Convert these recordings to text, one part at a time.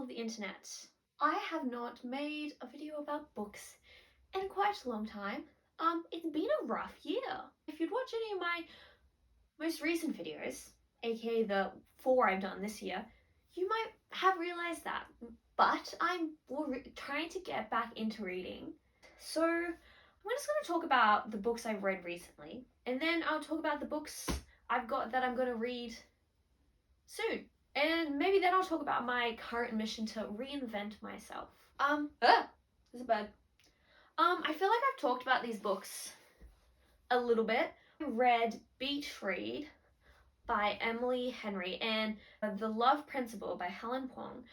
the internet. I have not made a video about books in quite a long time. It's been a rough year. If you'd watch any of my most recent videos, aka the 4 I've done this year, you might have realized that. But I'm trying to get back into reading. So I'm just going to talk about the books I've read recently, and then I'll talk about the books I've got that I'm going to read soon. And maybe then I'll talk about my current mission to reinvent myself. There's a bird. I feel like I've talked about these books a little bit. I read Beach Read by Emily Henry and The Love Principle by Helen Hoang,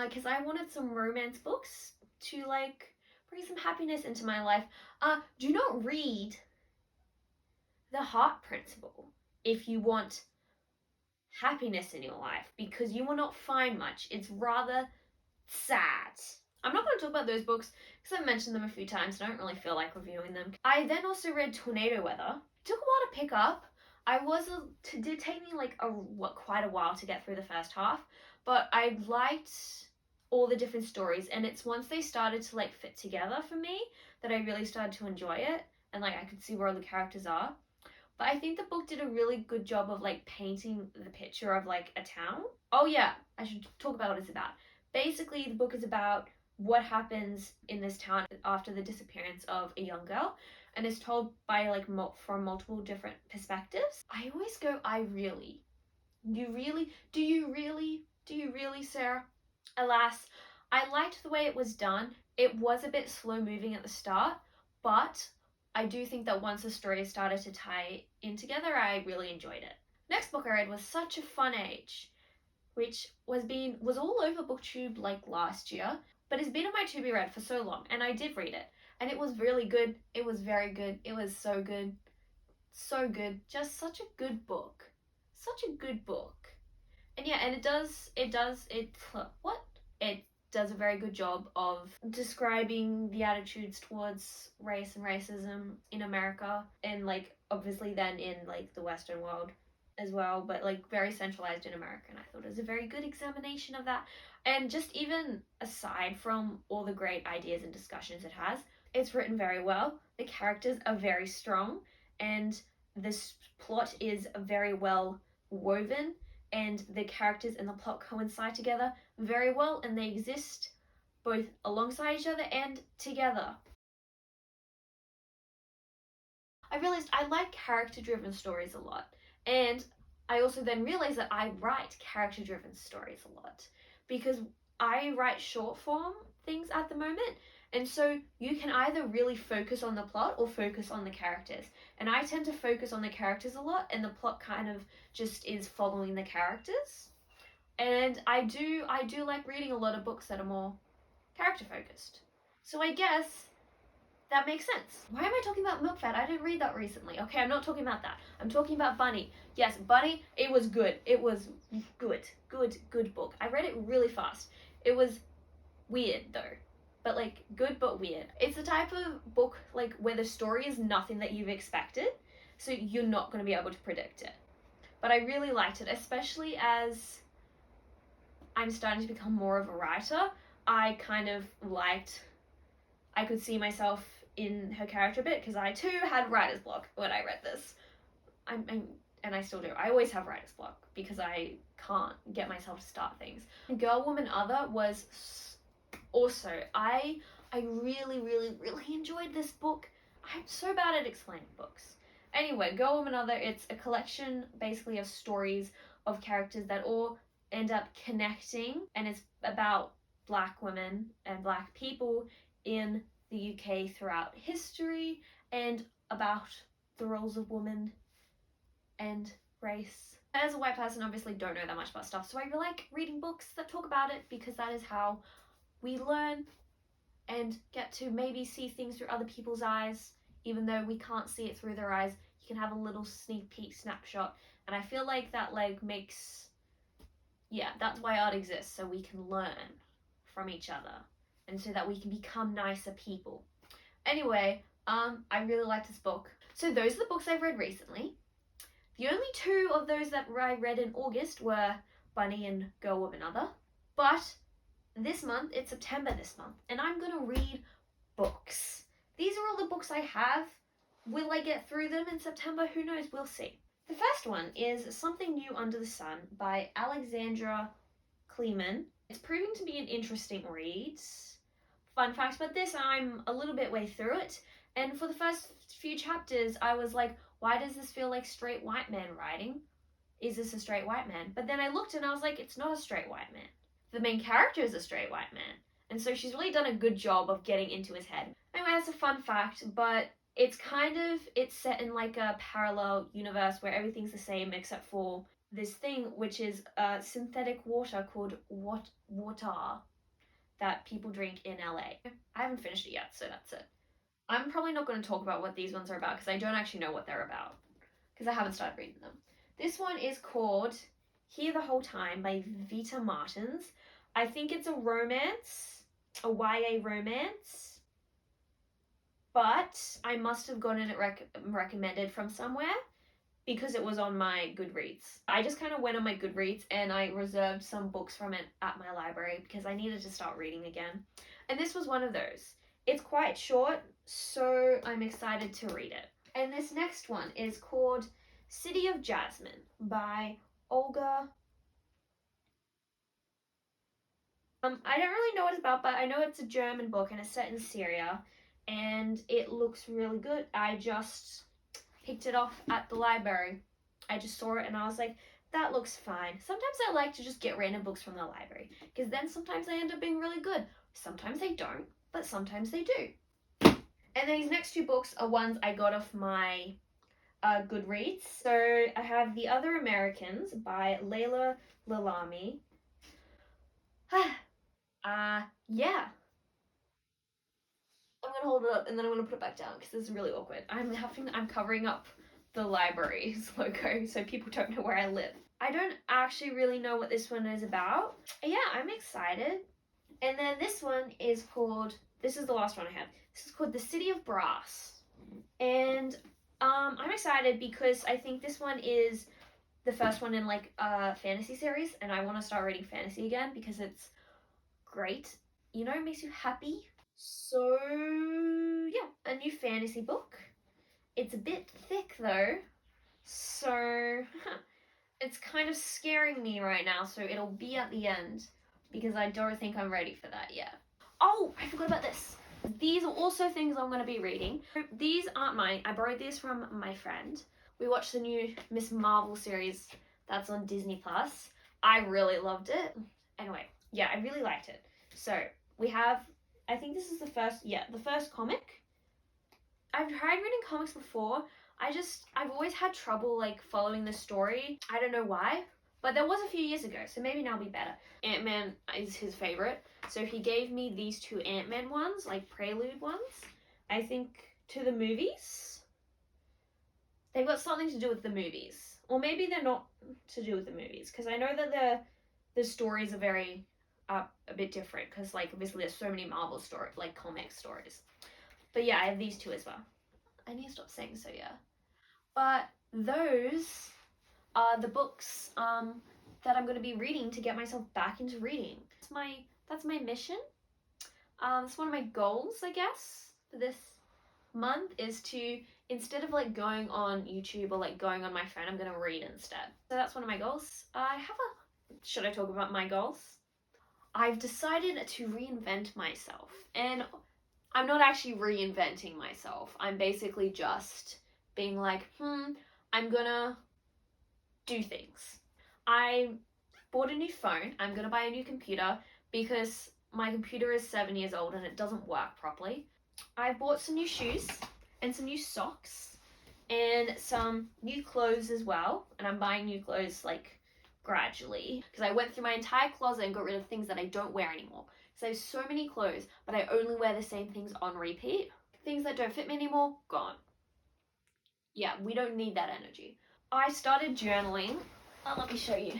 because I wanted some romance books to bring some happiness into my life. Do not read The Heart Principle if you want happiness in your life, because you will not find much. It's rather sad. I'm not going to talk about those books because I've mentioned them a few times and I don't really feel like reviewing them. I then also read Tornado Weather. It took a while to pick up. It did take me quite a while to get through the first half, but I liked all the different stories, and it's once they started to fit together for me that I really started to enjoy it, and I could see where all the characters are. But I think the book did a really good job of painting the picture of a town. Oh yeah, I should talk about what it's about. Basically, the book is about what happens in this town after the disappearance of a young girl, and is told by from multiple different perspectives. I always go, I really. You really? Do you really? Do you really, Sarah? Alas, I liked the way it was done. It was a bit slow moving at the start, but I do think that once the story started to tie in together, I really enjoyed it. Next book I read was Such a Fun Age, which was all over BookTube last year, but it's been on my to be read for so long, and I did read it, and it was really good. It was very good. It was so good. So good. Just such a good book. Such a good book. And yeah, and it does a very good job of describing the attitudes towards race and racism in America, and obviously then in the Western world as well, but very centralized in America. And I thought it was a very good examination of that. And just even aside from all the great ideas and discussions it has, it's written very well. The characters are very strong, and this plot is very well woven, and the characters and the plot coincide together very well, and they exist both alongside each other and together. I realized I like character-driven stories a lot, and I also then realized that I write character-driven stories a lot, because I write short form things at the moment, and so you can either really focus on the plot or focus on the characters. And I tend to focus on the characters a lot, and the plot kind of just is following the characters. And I do like reading a lot of books that are more character focused. So I guess that makes sense. Why am I talking about Milkfed? I didn't read that recently. Okay, I'm not talking about that. I'm talking about Bunny. Yes, Bunny, it was good. It was good. Good book. I read it really fast. It was weird though. But good but weird. It's the type of book where the story is nothing that you've expected, so you're not going to be able to predict it. But I really liked it, especially as I'm starting to become more of a writer. I could see myself in her character a bit, because I too had writer's block when I read this. And I still do. I always have writer's block because I can't get myself to start things. Girl, Woman, Other was also, I really enjoyed this book. I'm so bad at explaining books. Anyway, Girl, Woman, Other, it's a collection basically of stories of characters that all end up connecting, and it's about Black women and Black people in the UK throughout history, and about the roles of women and race. As a white person, obviously don't know that much about stuff, so I really like reading books that talk about it, because that is how we learn and get to maybe see things through other people's eyes. Even though we can't see it through their eyes, you can have a little sneak peek snapshot, and I feel like that makes, yeah, that's why art exists, so we can learn from each other, and so that we can become nicer people. Anyway, I really like this book. So those are the books I've read recently. The only 2 of those that I read in August were Bunny and Girl, Woman, Other. But this month, it's September this month, and I'm gonna read books. These are all the books I have. Will I get through them in September? Who knows? We'll see. The first one is Something New Under the Sun by Alexandra Kleeman. It's proving to be an interesting read. Fun facts about this, I'm a little bit way through it, and for the first few chapters, I was like, why does this feel like straight white man writing? Is this a straight white man? But then I looked and I was like, it's not a straight white man. The main character is a straight white man. And so she's really done a good job of getting into his head. Anyway, that's a fun fact, but it's set in like a parallel universe where everything's the same except for this thing, which is synthetic water called water that people drink in LA. I haven't finished it yet, so that's it. I'm probably not going to talk about what these ones are about because I don't actually know what they're about because I haven't started reading them. This one is called Here the Whole Time by Vita Martins. I think it's a romance, a YA romance, but I must have gotten it recommended from somewhere because it was on my Goodreads. I just kind of went on my Goodreads and I reserved some books from it at my library because I needed to start reading again. And this was one of those. It's quite short, so I'm excited to read it. And this next one is called City of Jasmine by Olga. I don't really know what it's about, but I know it's a German book and it's set in Syria and it looks really good. I just picked it off at the library. I just saw it and I was like, that looks fine. Sometimes I like to just get random books from the library because then sometimes they end up being really good. Sometimes they don't, but sometimes they do. And these next two books are ones I got off my Goodreads. So I have The Other Americans by Layla Lalami. Yeah. I'm gonna hold it up and then I'm gonna put it back down because this is really awkward. I'm covering up the library's logo so people don't know where I live. I don't actually really know what this one is about. Yeah, I'm excited. And then this one is called, this is the last one I have. This is called The City of Brass. And I'm excited because I think this one is the first one in like a fantasy series and I want to start reading fantasy again because it's great. You know, it makes you happy. So yeah, a new fantasy book. It's a bit thick though, so it's kind of scaring me right now, so it'll be at the end because I don't think I'm ready for that yet. Oh, I forgot about this. These are also things I'm going to be reading. These aren't mine. I borrowed these from my friend. We watched the new Miss Marvel series that's on Disney Plus. I really loved it. Anyway, yeah, I really liked it. So we have, I think this is the first comic. I've tried reading comics before. I've always had trouble like following the story. I don't know why, but that was a few years ago, so maybe now it'll be better. Ant-Man is his favorite, so he gave me these two Ant-Man ones, like prelude ones. I think to the movies. They've got something to do with the movies, or maybe they're not to do with the movies, because I know that the stories are very a bit different, because like obviously there's so many Marvel story like comic stories. But yeah, I have these two as well. I need to stop saying so, yeah. But those are the books that I'm going to be reading to get myself back into reading. That's my mission. It's one of my goals, I guess, for this month is to, instead of like going on YouTube or like going on my phone, I'm going to read instead. So that's one of my goals. Should I talk about my goals? I've decided to reinvent myself, and I'm not actually reinventing myself. I'm basically just being like, I'm gonna do things. I bought a new phone. I'm gonna buy a new computer because my computer is 7 years old and it doesn't work properly. I bought some new shoes and some new socks and some new clothes as well. And I'm buying new clothes like gradually because I went through my entire closet and got rid of things that I don't wear anymore. So I have so many clothes, but I only wear the same things on repeat. Things that don't fit me anymore, gone. Yeah, we don't need that energy. I started journaling. Let me show you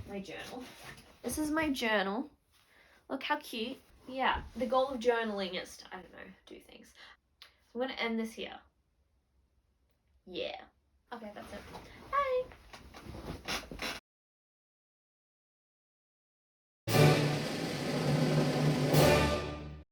my journal. This is my journal. Look how cute. Yeah, the goal of journaling is to, I don't know, do things. I'm going to end this here. Yeah. Okay, that's it.